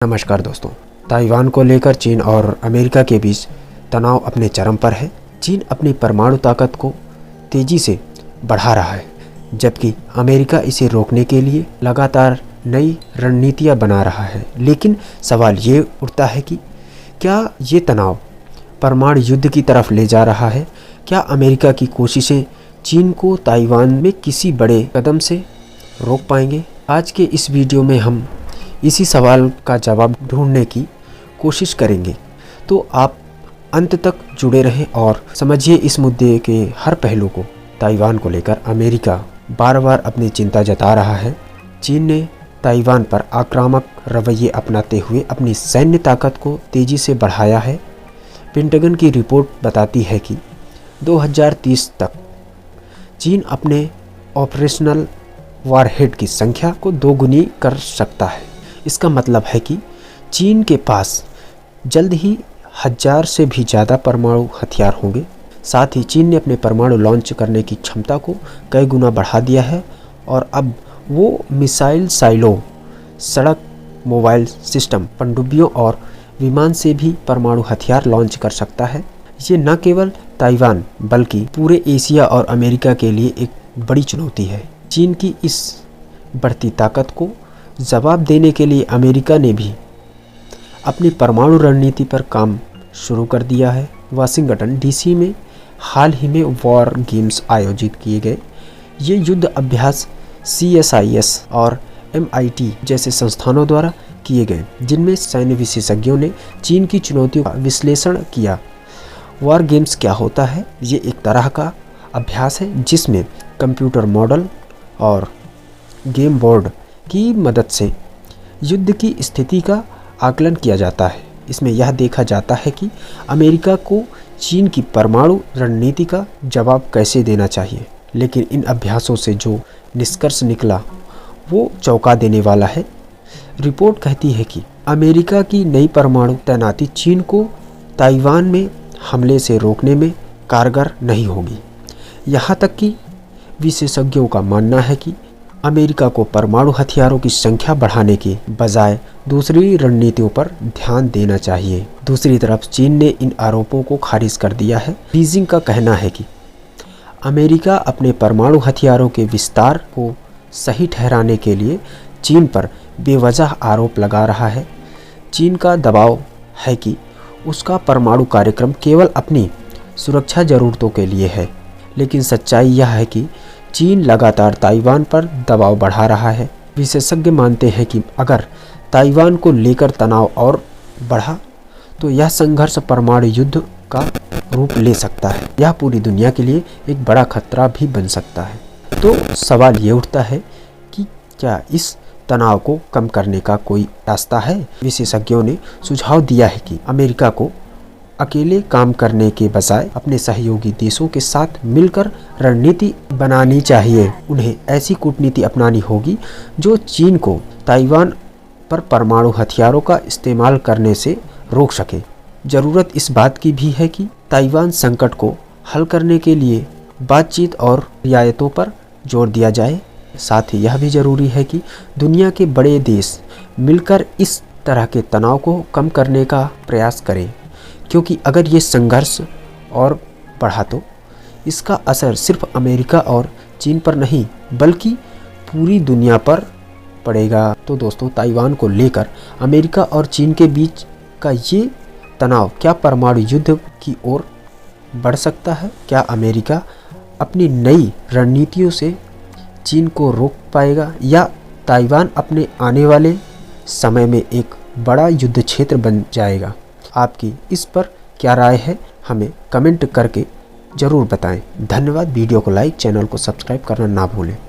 नमस्कार दोस्तों। ताइवान को लेकर चीन और अमेरिका के बीच तनाव अपने चरम पर है। चीन अपनी परमाणु ताकत को तेजी से बढ़ा रहा है, जबकि अमेरिका इसे रोकने के लिए लगातार नई रणनीतियां बना रहा है। लेकिन सवाल ये उठता है कि क्या ये तनाव परमाणु युद्ध की तरफ ले जा रहा है? क्या अमेरिका की कोशिशें चीन को ताइवान में किसी बड़े कदम से रोक पाएंगे? आज के इस वीडियो में हम इसी सवाल का जवाब ढूंढने की कोशिश करेंगे, तो आप अंत तक जुड़े रहें और समझिए इस मुद्दे के हर पहलू को। ताइवान को लेकर अमेरिका बार बार अपनी चिंता जता रहा है। चीन ने ताइवान पर आक्रामक रवैये अपनाते हुए अपनी सैन्य ताकत को तेजी से बढ़ाया है। पेंटागन की रिपोर्ट बताती है कि 2030 तक चीन अपने ऑपरेशनल वारहेड की संख्या को दोगुनी कर सकता है। इसका मतलब है कि चीन के पास जल्द ही 1000 से भी ज़्यादा परमाणु हथियार होंगे। साथ ही चीन ने अपने परमाणु लॉन्च करने की क्षमता को कई गुना बढ़ा दिया है और अब वो मिसाइल साइलो, सड़क मोबाइल सिस्टम, पनडुब्बियों और विमान से भी परमाणु हथियार लॉन्च कर सकता है। ये न केवल ताइवान बल्कि पूरे एशिया और अमेरिका के लिए एक बड़ी चुनौती है। चीन की इस बढ़ती ताकत को जवाब देने के लिए अमेरिका ने भी अपनी परमाणु रणनीति पर काम शुरू कर दिया है। वाशिंगटन डीसी में हाल ही में वॉर गेम्स आयोजित किए गए। ये युद्ध अभ्यास CSIS और MIT जैसे संस्थानों द्वारा किए गए, जिनमें सैन्य विशेषज्ञों ने चीन की चुनौतियों का विश्लेषण किया। वॉर गेम्स क्या होता है? ये एक तरह का अभ्यास है जिसमें कंप्यूटर मॉडल और गेम बोर्ड की मदद से युद्ध की स्थिति का आकलन किया जाता है। इसमें यह देखा जाता है कि अमेरिका को चीन की परमाणु रणनीति का जवाब कैसे देना चाहिए। लेकिन इन अभ्यासों से जो निष्कर्ष निकला वो चौंका देने वाला है। रिपोर्ट कहती है कि अमेरिका की नई परमाणु तैनाती चीन को ताइवान में हमले से रोकने में कारगर नहीं होगी। यहाँ तक कि विशेषज्ञों का मानना है कि अमेरिका को परमाणु हथियारों की संख्या बढ़ाने के बजाय दूसरी रणनीतियों पर ध्यान देना चाहिए। दूसरी तरफ चीन ने इन आरोपों को खारिज कर दिया है। बीजिंग का कहना है कि अमेरिका अपने परमाणु हथियारों के विस्तार को सही ठहराने के लिए चीन पर बेवजह आरोप लगा रहा है। चीन का दबाव है कि उसका परमाणु कार्यक्रम केवल अपनी सुरक्षा ज़रूरतों के लिए है। लेकिन सच्चाई यह है कि चीन लगातार ताइवान पर दबाव बढ़ा रहा है। विशेषज्ञ मानते हैं कि अगर ताइवान को लेकर तनाव और बढ़ा तो यह संघर्ष परमाणु युद्ध का रूप ले सकता है। यह पूरी दुनिया के लिए एक बड़ा खतरा भी बन सकता है। तो सवाल ये उठता है कि क्या इस तनाव को कम करने का कोई रास्ता है? विशेषज्ञों ने सुझाव दिया है कि अमेरिका को अकेले काम करने के बजाय अपने सहयोगी देशों के साथ मिलकर रणनीति बनानी चाहिए। उन्हें ऐसी कूटनीति अपनानी होगी जो चीन को ताइवान पर परमाणु हथियारों का इस्तेमाल करने से रोक सके। ज़रूरत इस बात की भी है कि ताइवान संकट को हल करने के लिए बातचीत और रियायतों पर जोर दिया जाए। साथ ही यह भी ज़रूरी है कि दुनिया के बड़े देश मिलकर इस तरह के तनाव को कम करने का प्रयास करें, क्योंकि अगर ये संघर्ष और बढ़ा तो इसका असर सिर्फ अमेरिका और चीन पर नहीं बल्कि पूरी दुनिया पर पड़ेगा। तो दोस्तों, ताइवान को लेकर अमेरिका और चीन के बीच का ये तनाव क्या परमाणु युद्ध की ओर बढ़ सकता है? क्या अमेरिका अपनी नई रणनीतियों से चीन को रोक पाएगा या ताइवान अपने आने वाले समय में एक बड़ा युद्ध क्षेत्र बन जाएगा? आपकी इस पर क्या राय है? हमें कमेंट करके ज़रूर बताएं। धन्यवाद। वीडियो को लाइक, चैनल को सब्सक्राइब करना ना भूलें।